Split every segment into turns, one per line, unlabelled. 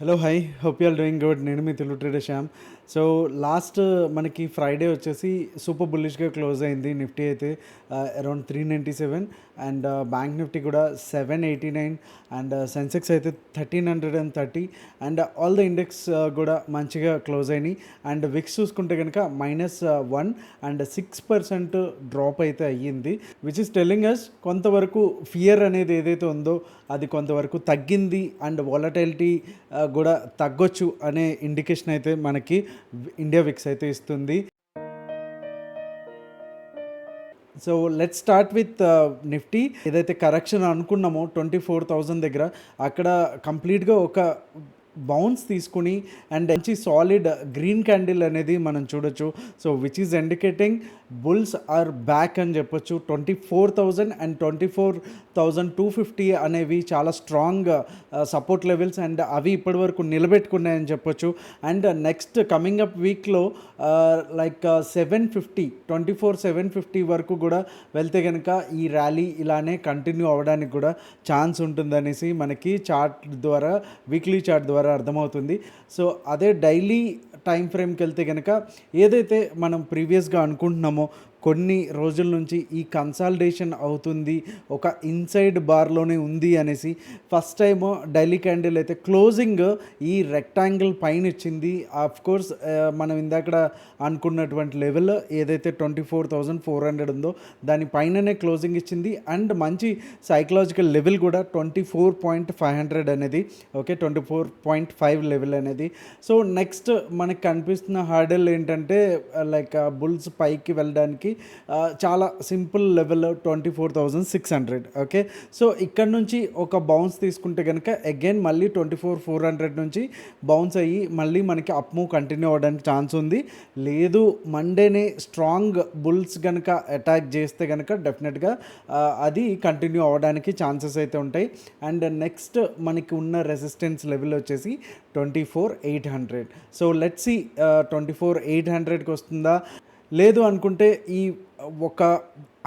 Hello hi hope you are doing good. నేను మీ Telugu trader Shyam. So last మనకి Friday వచ్చేసి సూపర్ బుల్లిష్గా క్లోజ్ అయింది. నిఫ్టీ అయితే అరౌండ్ 397 అండ్ బ్యాంక్ నిఫ్టీ కూడా 789 అండ్ సెన్సెక్స్ అయితే 1330 అండ్ ఆల్ ద ఇండెక్స్ కూడా మంచిగా క్లోజ్ అయినాయి. అండ్ విక్స్ చూసుకుంటే కనుక -1 అండ్ 6% డ్రాప్ అయితే అయ్యింది, విచ్ ఇస్ టెల్లింగ్ అస్ కొంతవరకు ఫియర్ అనేది ఏదైతే ఉందో అది కొంతవరకు తగ్గింది అండ్ వాలటైలిటీ కూడా తగ్గొచ్చు అనే ఇండికేషన్ అయితే మనకి ఇండియా విక్స్ అయితే ఇస్తుంది. So let start with Nifty. ఏదైతే కరెక్షన్ అనుకున్నామో 24,000 దగ్గర అక్కడ కంప్లీట్గా ఒక బౌన్స్ తీసుకుని అండ్ మంచి సాలిడ్ గ్రీన్ క్యాండిల్ అనేది మనం చూడొచ్చు. So which is indicating bulls are back అని చెప్పొచ్చు. 24,000 అండ్ 24,250 అనేవి చాలా స్ట్రాంగ్ సపోర్ట్ లెవెల్స్ అండ్ అవి ఇప్పటివరకు నిలబెట్టుకున్నాయని చెప్పొచ్చు. అండ్ నెక్స్ట్ కమింగ్ అప్ వీక్లో లైక్ 750 వరకు కూడా వెళ్తే కనుక ఈ ర్యాలీ ఇలానే కంటిన్యూ అవ్వడానికి కూడా ఛాన్స్ ఉంటుందనేసి మనకి చార్ట్ ద్వారా, వీక్లీ చార్ట్ ద్వారా అర్థమవుతుంది. సో అదే డైలీ టైం ఫ్రేమ్కి వెళ్తే కనుక ఏదైతే మనం ప్రీవియస్గా అనుకుంటున్నామో కొన్ని రోజుల నుంచి ఈ కన్సాలిడేషన్ అవుతుంది, ఒక ఇన్సైడ్ బార్లోనే ఉంది అనేసి ఫస్ట్ టైం డైలీ క్యాండిల్ అయితే క్లోజింగ్ ఈ రెక్టాంగిల్ పైన ఇచ్చింది. కోర్స్ మనం ఇందాక అనుకున్నటువంటి లెవెల్ ఏదైతే 24,400 ఉందో దాని పైననే క్లోజింగ్ ఇచ్చింది. అండ్ మంచి సైకలాజికల్ లెవెల్ కూడా 24,500 అనేది, ఓకే, 24.5 లెవెల్ అనేది. సో నెక్స్ట్ మనకు కనిపిస్తున్న హార్డల్ ఏంటంటే లైక్ బుల్స్ పైకి వెళ్ళడానికి చాలా సింపుల్ లెవెల్ 24,600. ఓకే, సో ఇక్కడ నుంచి ఒక బౌన్స్ తీసుకుంటే కనుక అగైన్ మళ్ళీ 24,400 నుంచి బౌన్స్ అయ్యి మళ్ళీ మనకి అప్ మూవ్ కంటిన్యూ అవ్వడానికి ఛాన్స్ ఉంది. లేదు మండేనే స్ట్రాంగ్ బుల్స్ కనుక అటాక్ చేస్తే కనుక డెఫినెట్గా అది కంటిన్యూ అవ్వడానికి ఛాన్సెస్ అయితే ఉంటాయి. అండ్ నెక్స్ట్ మనకి ఉన్న రెసిస్టెన్స్ లెవెల్ వచ్చేసి 24,800. సో లెట్స్ సి 24,800కి వస్తుందా, లేదు అనుకుంటే ఈ ఒక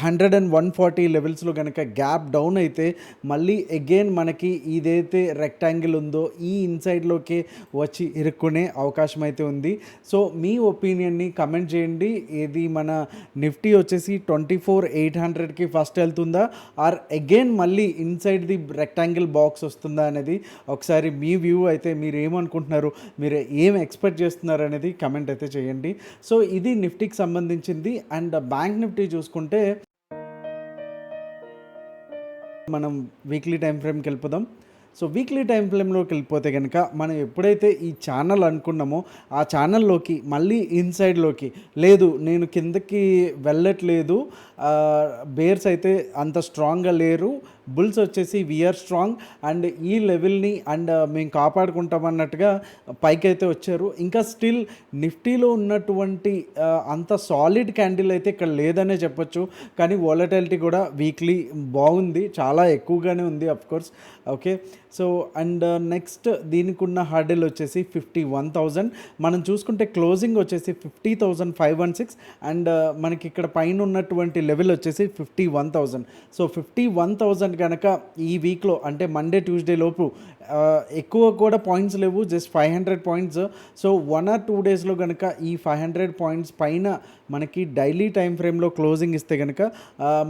100 and 140 లెవెల్స్లో కనుక గ్యాప్ డౌన్ అయితే మళ్ళీ అగైన్ మనకి ఇదైతే రెక్టాంగిల్ ఉందో ఈ ఇన్సైడ్లోకి వచ్చి ఇరుక్కునే అవకాశం అయితే ఉంది. సో మీ ఒపీనియన్ని కమెంట్ చేయండి. ఏది మన నిఫ్టీ వచ్చేసి 24,800కి ఫస్ట్ వెళ్తుందా ఆర్ అగైన్ మళ్ళీ ఇన్సైడ్ ది రెక్టాంగిల్ బాక్స్ వస్తుందా అనేది ఒకసారి మీ వ్యూ అయితే మీరు ఏమనుకుంటున్నారు, మీరు ఏం ఎక్స్పెక్ట్ చేస్తున్నారు అనేది కమెంట్ అయితే చేయండి. సో ఇది నిఫ్టీకి సంబంధించింది. అండ్ బ్యాంక్ నిఫ్టీ చూసుకుంటే మనం వీక్లీ టైం ఫ్రేమ్కి వెళ్ళిపోదాం. సో వీక్లీ టైం ఫ్రేమ్లోకి వెళ్ళిపోతే కనుక మనం ఎప్పుడైతే ఈ ఛానల్ అనుకున్నామో ఆ ఛానల్లోకి మళ్ళీ ఇన్సైడ్లోకి, లేదు నేను కిందకి వెళ్ళట్లేదు, బేర్స్ అయితే అంత స్ట్రాంగ్గా లేరు, బుల్స్ వచ్చేసి వీఆర్ స్ట్రాంగ్ అండ్ ఈ లెవెల్ని అండ్ మేము కాపాడుకుంటామన్నట్టుగా పైకి అయితే వచ్చారు. ఇంకా స్టిల్ నిఫ్టీలో ఉన్నటువంటి అంత సాలిడ్ క్యాండిల్ అయితే ఇక్కడ లేదనే చెప్పొచ్చు. కానీ వాలటాలిటీ కూడా వీక్లీ బాగుంది, చాలా ఎక్కువగానే ఉంది of course. Okay, so and next దీనికి ఉన్న హార్డెల్ వచ్చేసి 51,000. మనం చూసుకుంటే క్లోజింగ్ వచ్చేసి 50,516 అండ్ మనకి ఇక్కడ పైన ఉన్నటువంటి లెవెల్ వచ్చేసి 51,000. సో 51,000 కనుక ఈ వీక్లో అంటే మండే ట్యూస్డే లోపు ఎక్కువ కూడా పాయింట్స్ లేవు, జస్ట్ 500 పాయింట్స్. సో 1 or 2 డేస్లో కనుక ఈ 500 పాయింట్స్ పైన మనకి డైలీ టైం ఫ్రేమ్లో క్లోజింగ్ ఇస్తే కనుక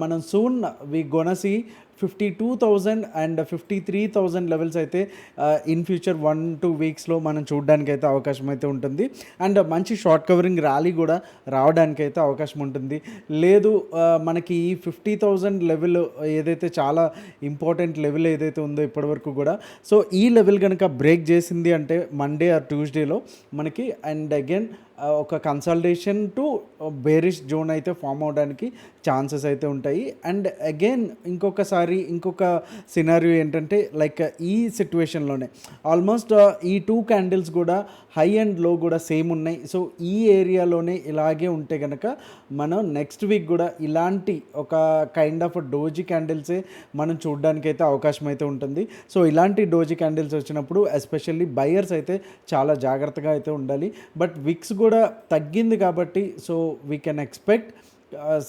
మనం సూన్ వి గొనసి 52,000 అండ్ 53,000 లెవెల్స్ అయితే ఇన్ ఫ్యూచర్ 1-2 వీక్స్లో మనం చూడడానికి అయితే అవకాశం అయితే ఉంటుంది. అండ్ మంచి షార్ట్ కవరింగ్ ర్యాలీ కూడా రావడానికి అయితే అవకాశం ఉంటుంది. లేదు మనకి ఈ 50,000 లెవెల్ ఏదైతే చాలా ఇంపార్టెంట్ లెవెల్ ఏదైతే ఉందో ఇప్పటివరకు కూడా, సో ఈ లెవెల్ కనుక బ్రేక్ చేసింది అంటే మండే ఆర్ ట్యూస్డేలో మనకి అండ్ అగైన్ ఒక కన్సల్టేషన్ టు బేరిష్ జోన్ అయితే ఫామ్ అవడానికి ఛాన్సెస్ అయితే ఉంటాయి. అండ్ అగైన్ ఇంకొక సినారియో ఏంటంటే లైక్ ఈ సిచ్యువేషన్లోనే ఆల్మోస్ట్ ఈ 2 క్యాండిల్స్ కూడా హై అండ్ లో కూడా సేమ్ ఉన్నాయి. సో ఈ ఏరియాలోనే ఇలాగే ఉంటే కనుక మనం నెక్స్ట్ వీక్ కూడా ఇలాంటి ఒక కైండ్ ఆఫ్ డోజీ క్యాండిల్సే మనం చూడడానికి అయితే అవకాశం అయితే ఉంటుంది. సో ఇలాంటి డోజీ క్యాండిల్స్ వచ్చినప్పుడు ఎస్పెషల్లీ బయర్స్ అయితే చాలా జాగ్రత్తగా అయితే ఉండాలి. బట్ విక్స్ కూడా తగ్గింది కాబట్టి so we can expect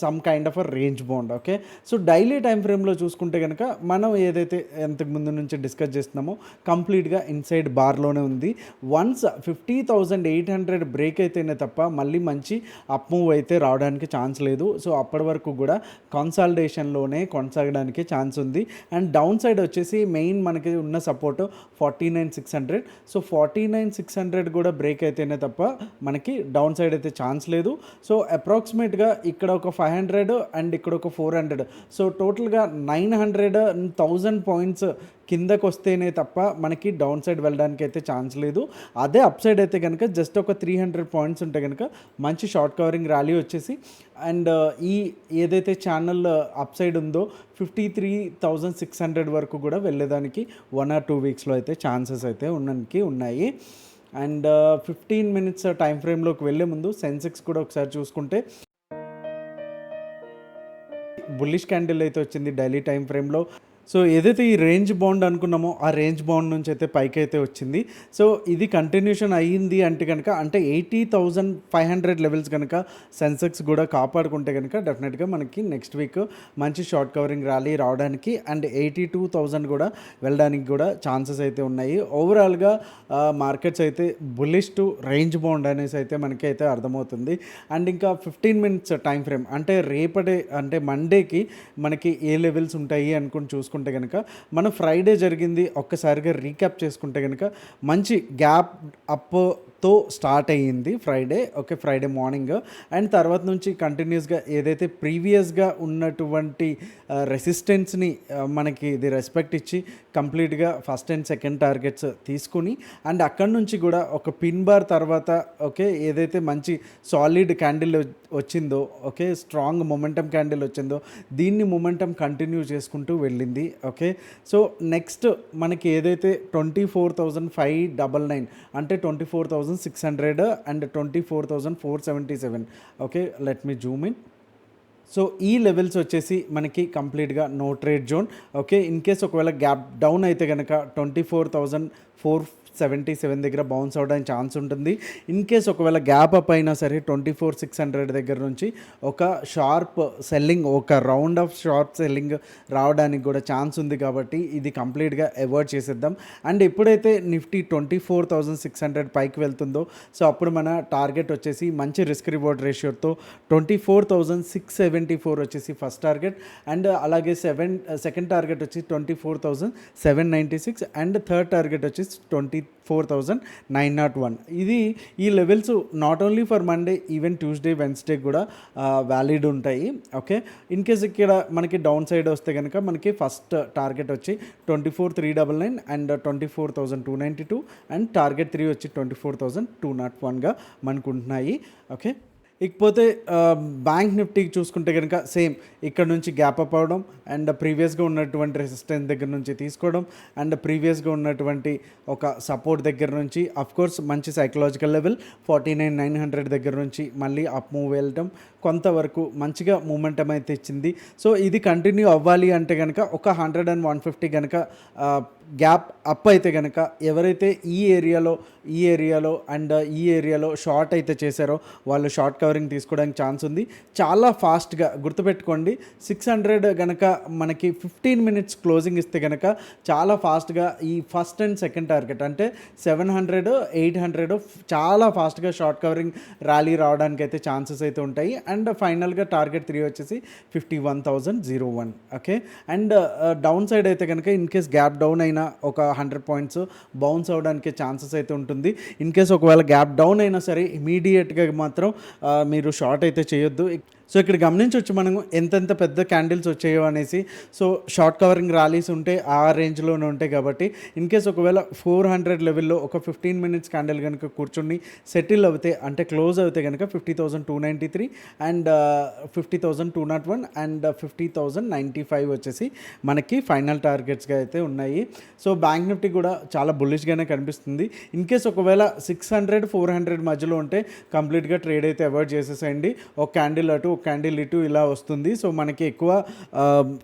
some kind of a range bound. Okay. So daily time ఫ్రేమ్లో చూసుకుంటే కనుక మనం ఏదైతే ఇంతకు ముందు నుంచి డిస్కస్ చేస్తున్నామో కంప్లీట్గా ఇన్సైడ్ బార్లోనే ఉంది. వన్స్ 50,800 బ్రేక్ అయితేనే తప్ప మళ్ళీ మంచి అప్ మూవ్ అయితే రావడానికి ఛాన్స్ లేదు. సో అప్పటి వరకు కూడా కన్సాలిడేషన్లోనే కొనసాగడానికి ఛాన్స్ ఉంది. అండ్ డౌన్ సైడ్ వచ్చేసి మెయిన్ మనకి ఉన్న సపోర్ట్ 49,600. సో 49,600 కూడా బ్రేక్ అయితేనే తప్ప మనకి డౌన్ సైడ్ అయితే ఛాన్స్ లేదు. సో అప్రాక్సిమేట్గా ఇక్కడ ఒక 500 అండ్ ఇక్కడ ఒక 400, సో టోటల్గా 900 1000 పాయింట్స్ కిందకు వస్తేనే తప్ప మనకి డౌన్ సైడ్ వెళ్ళడానికి అయితే ఛాన్స్ లేదు. అదే అప్ సైడ్ అయితే కనుక జస్ట్ ఒక 300 పాయింట్స్ ఉంటే కనుక మంచి షార్ట్ కవరింగ్ ర్యాలీ వచ్చేసి అండ్ ఈ ఏదైతే ఛానల్ అప్ సైడ్ ఉందో 53,600 వరకు కూడా వెళ్ళేదానికి 1 or 2 వీక్స్లో అయితే ఛాన్సెస్ అయితే ఉన్నాయి. అండ్ 15 మినిట్స్ టైం ఫ్రేమ్లోకి వెళ్ళే ముందు సెన్సెక్స్ కూడా ఒకసారి చూసుకుంటే బుల్లిష్ క్యాండిల్ అయితే వచ్చింది డైలీ టైం ఫ్రేమ్లో. సో ఏదైతే ఈ రేంజ్ బౌండ్ అనుకున్నామో ఆ రేంజ్ బౌండ్ నుంచి అయితే పైకి అయితే వచ్చింది. సో ఇది కంటిన్యూషన్ అయ్యింది అంటే కనుక అంటే 80,500 లెవెల్స్ కనుక సెన్సెక్స్ కూడా కాపాడుకుంటే కనుక డెఫినెట్గా మనకి నెక్స్ట్ వీక్ మంచి షార్ట్ కవరింగ్ ర్యాలీ రావడానికి అండ్ 82,000 కూడా వెళ్ళడానికి కూడా ఛాన్సెస్ అయితే ఉన్నాయి. ఓవరాల్గా మార్కెట్స్ అయితే బుల్లిష్ టు రేంజ్ బౌండ్ అనేసి అయితే మనకి అయితే అర్థమవుతుంది. అండ్ ఇంకా 15 మినిట్స్ టైం ఫ్రేమ్ అంటే రేపటి అంటే మండేకి మనకి ఏ లెవెల్స్ ఉంటాయి అనుకుని చూసుకుంటే కనుక మనం ఫ్రైడే జరిగింది ఒక్కసారిగా రీక్యాప్ చేసుకుంటే కనుక మంచి గ్యాప్ అప్తో స్టార్ట్ అయ్యింది Friday. Okay, Friday morning. And తర్వాత నుంచి కంటిన్యూస్గా ఏదైతే ప్రీవియస్గా ఉన్నటువంటి రెసిస్టెన్స్ని మనకి ఇది రెస్పెక్ట్ ఇచ్చి కంప్లీట్గా ఫస్ట్ అండ్ సెకండ్ టార్గెట్స్ తీసుకుని అండ్ అక్కడి నుంచి కూడా ఒక పిన్ బార్ తర్వాత ఓకే ఏదైతే మంచి సాలిడ్ క్యాండిల్ వచ్చిందో ఓకే స్ట్రాంగ్ మొమెంటమ్ క్యాండిల్ వచ్చిందో దీన్ని మొమెంటమ్ కంటిన్యూ చేసుకుంటూ వెళ్ళింది. ఓకే, సో నెక్స్ట్ మనకి ఏదైతే 24,599 అంటే 24,600 and 24,477. Okay, let me zoom in. So ఈ లెవెల్స్ వచ్చేసి మనకి కంప్లీట్గా no trade zone. Okay, in case ఒకవేళ గ్యాప్ డౌన్ అయితే కనుక 24,477 దగ్గర బౌన్స్ అవడానికి ఛాన్స్ ఉంటుంది. ఇన్ కేస్ ఒకవేళ గ్యాప్ అప్ అయినా సరే 24,600 దగ్గర నుంచి ఒక షార్ప్ సెల్లింగ్ ఒక రౌండ్ ఆఫ్ షార్ప్ సెల్లింగ్ రావడానికి కూడా ఛాన్స్ ఉంది. కాబట్టి ఇది కంప్లీట్గా అవాయిడ్ చేసేద్దాం. అండ్ ఎప్పుడైతే నిఫ్టీ 24,600 పైకి వెళ్తుందో సో అప్పుడు మన టార్గెట్ వచ్చేసి మంచి రిస్క్ రివార్డ్ రేషియోతో 24,674 వచ్చేసి ఫస్ట్ టార్గెట్ అండ్ అలాగే సెకండ్ టార్గెట్ వచ్చి 24,796 అండ్ థర్డ్ టార్గెట్ వచ్చేసి 24,901. ఇది ఈ levels not only for Monday even Tuesday Wednesday కూడా వ్యాలిడ్ ఉంటాయి. ఓకే, ఇన్ కేస్ ఇక్కడ మనకి డౌన్ సైడ్ వస్తే కనుక మనకి ఫస్ట్ టార్గెట్ వచ్చి 24,399 అండ్ 24,292 అండ్ టార్గెట్ 3 వచ్చి 24,201గా మనకు ఉంటున్నాయి. ఓకే, ఇకపోతే బ్యాంక్ నిఫ్టీకి చూసుకుంటే కనుక సేమ్ ఇక్కడ నుంచి గ్యాప్ అప్ అవడం అండ్ ప్రీవియస్గా ఉన్నటువంటి రెసిస్టెన్స్ దగ్గర నుంచి తీసుకోవడం అండ్ ప్రీవియస్గా ఉన్నటువంటి ఒక సపోర్ట్ దగ్గర నుంచి అఫ్కోర్స్ మంచి సైకలాజికల్ లెవెల్ 49,900 దగ్గర నుంచి మళ్ళీ అప్ మూవ్ వెళ్ళటం కొంతవరకు మంచిగా మూమెంటం అయితే ఇచ్చింది. సో ఇది కంటిన్యూ అవ్వాలి అంటే కనుక ఒక 100 and 150 కనుక గ్యాప్ అప్ అయితే కనుక ఎవరైతే ఈ ఏరియాలో షార్ట్ అయితే చేశారో వాళ్ళు షార్ట్ కవరింగ్ తీసుకోవడానికి ఛాన్స్ ఉంది. చాలా ఫాస్ట్గా గుర్తుపెట్టుకోండి 600 కనుక మనకి 15 మినిట్స్ క్లోజింగ్ ఇస్తే కనుక చాలా ఫాస్ట్గా ఈ ఫస్ట్ అండ్ సెకండ్ టార్గెట్ అంటే 700 800 చాలా ఫాస్ట్గా షార్ట్ కవరింగ్ ర్యాలీ రావడానికి అయితే ఛాన్సెస్ అయితే ఉంటాయి. అండ్ ఫైనల్గా టార్గెట్ 3 వచ్చేసి 51,001. ఓకే, అండ్ డౌన్ సైడ్ అయితే కనుక ఇన్ కేస్ గ్యాప్ డౌన్ అయినా ఒక 100 పాయింట్స్ బౌన్స్ అవడానికి ఛాన్సెస్ అయితే ఉంటుంది. ఇన్ కేస్ ఒకవేళ గ్యాప్ డౌన్ అయినా సరే ఇమీడియట్గా మాత్రం మీరు షార్ట్ అయితే చేయొద్దు. సో ఇక్కడ గమనించవచ్చు మనం ఎంతెంత పెద్ద క్యాండిల్స్ వచ్చాయో అనేసి. సో షార్ట్ కవరింగ్ ర్యాలీస్ ఉంటే ఆ రేంజ్లోనే ఉంటాయి. కాబట్టి ఇన్ కేస్ ఒకవేళ 400 లెవెల్లో ఒక 15 మినిట్స్ క్యాండిల్ కనుక కూర్చొని సెటిల్ అవుతే అంటే క్లోజ్ అవుతే కనుక 50,293 అండ్ 50,201 అండ్ 50,095 వచ్చేసి మనకి ఫైనల్ టార్గెట్స్గా అయితే ఉన్నాయి. సో బ్యాంక్ నిఫ్టీ కూడా చాలా బుల్లిష్గానే కనిపిస్తుంది. ఇన్ కేస్ ఒకవేళ 600 400 మధ్యలో ఉంటే కంప్లీట్గా ట్రేడ్ అయితే అవాయిడ్ చేసేసేయండి. ఒక క్యాండిల్ అటు క్యాండిల్ ఇటు ఇలా వస్తుంది. సో మనకి ఎక్కువ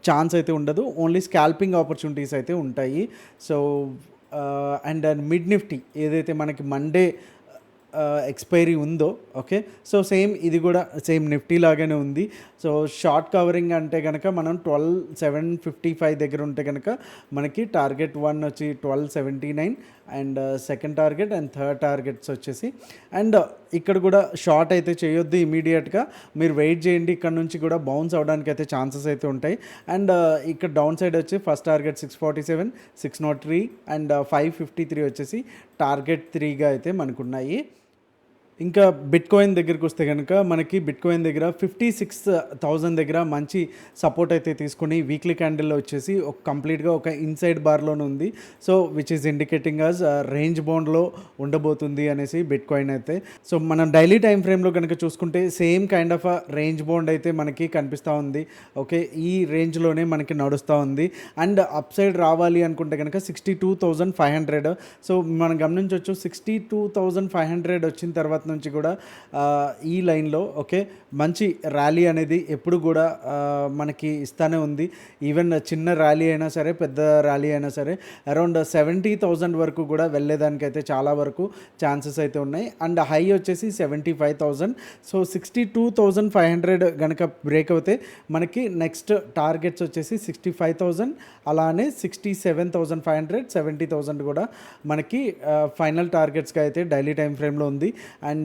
ఛాన్స్ అయితే ఉండదు, ఓన్లీ స్కాల్పింగ్ ఆపర్చునిటీస్ అయితే ఉంటాయి. సో అండ్ మిడ్ నిఫ్టీ ఏదైతే మనకి మండే ఎక్స్పైరీ ఉందో ఓకే. సో సేమ్ ఇది కూడా సేమ్ నిఫ్టీ లాగానే ఉంది. సో షార్ట్ కవరింగ్ అంటే కనుక మనం 12,755 దగ్గర ఉంటే కనుక మనకి టార్గెట్ 1 వచ్చి 1279 and second target and third targets వచ్చేసి అండ్ ఇక్కడ కూడా షార్ట్ అయితే చేయొద్దు ఇమీడియట్గా, మీరు వెయిట్ చేయండి. ఇక్కడ నుంచి కూడా బౌన్స్ అవడానికి అయితే ఛాన్సెస్ అయితే ఉంటాయి. అండ్ ఇక్కడ డౌన్ సైడ్ వచ్చి ఫస్ట్ టార్గెట్ 647, 603 అండ్ 553 వచ్చేసి టార్గెట్ 3గా అయితే మనకున్నాయి. ఇంకా బిట్కాయిన్ దగ్గరికి వస్తే కనుక మనకి బిట్కాయిన్ దగ్గర 56,000 దగ్గర మంచి సపోర్ట్ అయితే తీసుకుని వీక్లీ క్యాండిల్లో వచ్చేసి ఒక కంప్లీట్గా ఒక ఇన్సైడ్ బార్లోనే ఉంది. So which is indicating as range బౌండ్లో ఉండబోతుంది అనేసి బిట్కాయిన్ అయితే. సో మనం డైలీ టైం ఫ్రేమ్లో కనుక చూసుకుంటే same kind of range bound అయితే మనకి కనిపిస్తూ ఉంది ఓకే. ఈ రేంజ్లోనే మనకి నడుస్తూ ఉంది. అండ్ అప్ సైడ్ రావాలి అనుకుంటే కనుక 62,500. సో మనం గమనించవచ్చు 62,500 వచ్చిన తర్వాత నుంచి కూడా ఈ లైన్లో ఓకే మంచి ర్యాలీ అనేది ఎప్పుడు కూడా మనకి ఇస్తానే ఉంది. ఈవెన్ చిన్న ర్యాలీ అయినా సరే పెద్ద ర్యాలీ అయినా సరే అరౌండ్ 70,000 వరకు కూడా వెళ్ళేదానికైతే చాలా వరకు ఛాన్సెస్ అయితే ఉన్నాయి. అండ్ హై వచ్చేసి 75,000. సో 62,500 కనుక బ్రేక్ అవుతే మనకి నెక్స్ట్ టార్గెట్స్ వచ్చేసి 65,000 అలానే 67,500, 70,000 కూడా మనకి ఫైనల్ టార్గెట్స్గా అయితే డైలీ టైం ఫ్రేమ్లో ఉంది. అండ్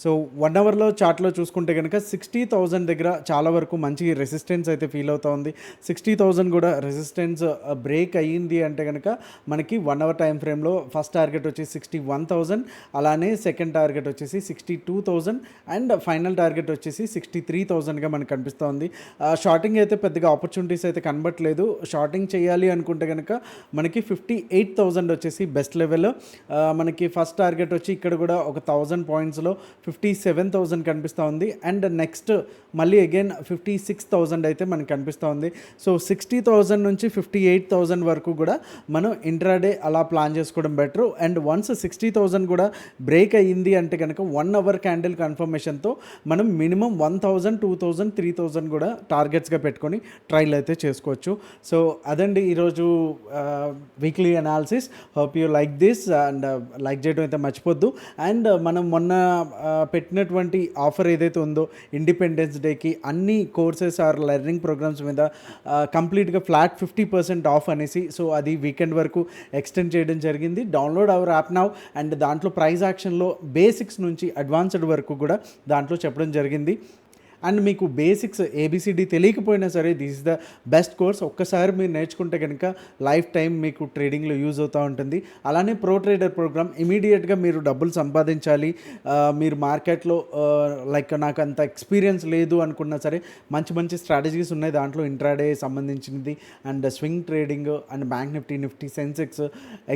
సో 1 అవర్లో చార్ట్లో చూసుకుంటే కనుక 60,000 దగ్గర చాలా వరకు మంచి రెసిస్టెన్స్ అయితే ఫీల్ అవుతూ ఉంది. 60,000 కూడా రెసిస్టెన్స్ బ్రేక్ అయ్యింది అంటే కనుక మనకి 1 అవర్ టైం ఫ్రేమ్లో ఫస్ట్ టార్గెట్ వచ్చి 61,000 అలానే సెకండ్ టార్గెట్ వచ్చేసి 62,000 అండ్ ఫైనల్ టార్గెట్ వచ్చేసి 63,000గా మనకు కనిపిస్తోంది. షార్టింగ్ అయితే పెద్దగా ఆపర్చునిటీస్ అయితే కనబట్లేదు. షార్టింగ్ చేయాలి అనుకుంటే కనుక మనకి 58,000 వచ్చేసి బెస్ట్ లెవెల్. మనకి ఫస్ట్ టార్గెట్ వచ్చి ఇక్కడ కూడా ఒక 1000 పాయింట్స్లో 57,000 కనిపిస్తూ ఉంది. అండ్ నెక్స్ట్ మళ్ళీ అగైన్ 56,000 అయితే మనకు కనిపిస్తూ ఉంది. సో 60,000 నుంచి 58,000 వరకు కూడా మనం ఇంట్రాడే అలా ప్లాన్ చేసుకోవడం బెటర్. అండ్ వన్స్ 60,000 కూడా బ్రేక్ అయ్యింది అంటే కనుక 1 అవర్ క్యాండిల్ కన్ఫర్మేషన్తో మనం మినిమం 1,000, 2,000, 3,000 కూడా టార్గెట్స్గా పెట్టుకొని ట్రైల్ అయితే చేసుకోవచ్చు. సో అదండి ఈరోజు weekly analysis. Hope you like this and like చేయడం అయితే మర్చిపోద్దు. అండ్ మనం మొన్న పెట్టినటువంటి ఆఫర్ ఏదైతే ఉందో ఇండిపెండెన్స్ డేకి అన్ని కోర్సెస్ ఆర్ లెర్నింగ్ ప్రోగ్రామ్స్ మీద కంప్లీట్గా ఫ్లాట్ 50% ఆఫ్ అనేసి, సో అది వీకెండ్ వరకు ఎక్స్టెండ్ చేయడం జరిగింది. Download hour app now. And దాంట్లో ప్రైజ్ యాక్షన్లో బేసిక్స్ నుంచి అడ్వాన్స్డ్ వరకు కూడా దాంట్లో చెప్పడం జరిగింది. అండ్ మీకు బేసిక్స్ ఏబిసిడి తెలియకపోయినా సరే this is the best course. ఒక్కసారి మీరు నేర్చుకుంటే కనుక లైఫ్ టైం మీకు ట్రేడింగ్లో యూజ్ అవుతూ ఉంటుంది. అలానే ప్రో ట్రేడర్ ప్రోగ్రామ్ ఇమీడియట్గా మీరు డబ్బులు సంపాదించాలి, మీరు మార్కెట్లో లైక్ నాకు అంత ఎక్స్పీరియన్స్ లేదు అనుకున్నా సరే మంచి మంచి స్ట్రాటజీస్ ఉన్నాయి దాంట్లో. ఇంట్రాడే సంబంధించినది and swing trading and bank Nifty Sensex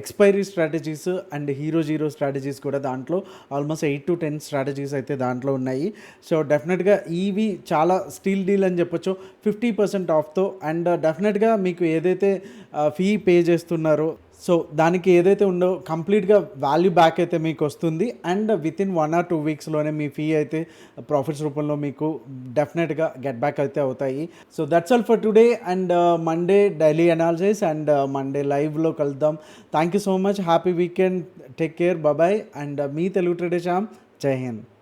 expiry strategies and hero strategies కూడా దాంట్లో ఆల్మోస్ట్ 8 to 10 స్ట్రాటజీస్ అయితే దాంట్లో ఉన్నాయి. సో డెఫినెట్గా ఇవి చాలా స్టీల్ డీల్ అని చెప్పొచ్చు 50% ఆఫ్తో. అండ్ డెఫినెట్గా మీకు ఏదైతే ఫీ పే చేస్తున్నారో సో దానికి ఏదైతే ఉందో కంప్లీట్గా వాల్యూ బ్యాక్ అయితే మీకు వస్తుంది. అండ్ వితిన్ 1 or 2 వీక్స్లోనే మీ ఫీ అయితే ప్రాఫిట్స్ రూపంలో మీకు డెఫినెట్గా గెట్ బ్యాక్ అయితే అవుతాయి. So that's all for today. And Monday daily analysis and Monday లైవ్లో కలుద్దాం. Thank you so much. Happy weekend. Take care. Bye. And మీ తెలుగు ట్రేడర్ శ్యామ్. జై హింద్.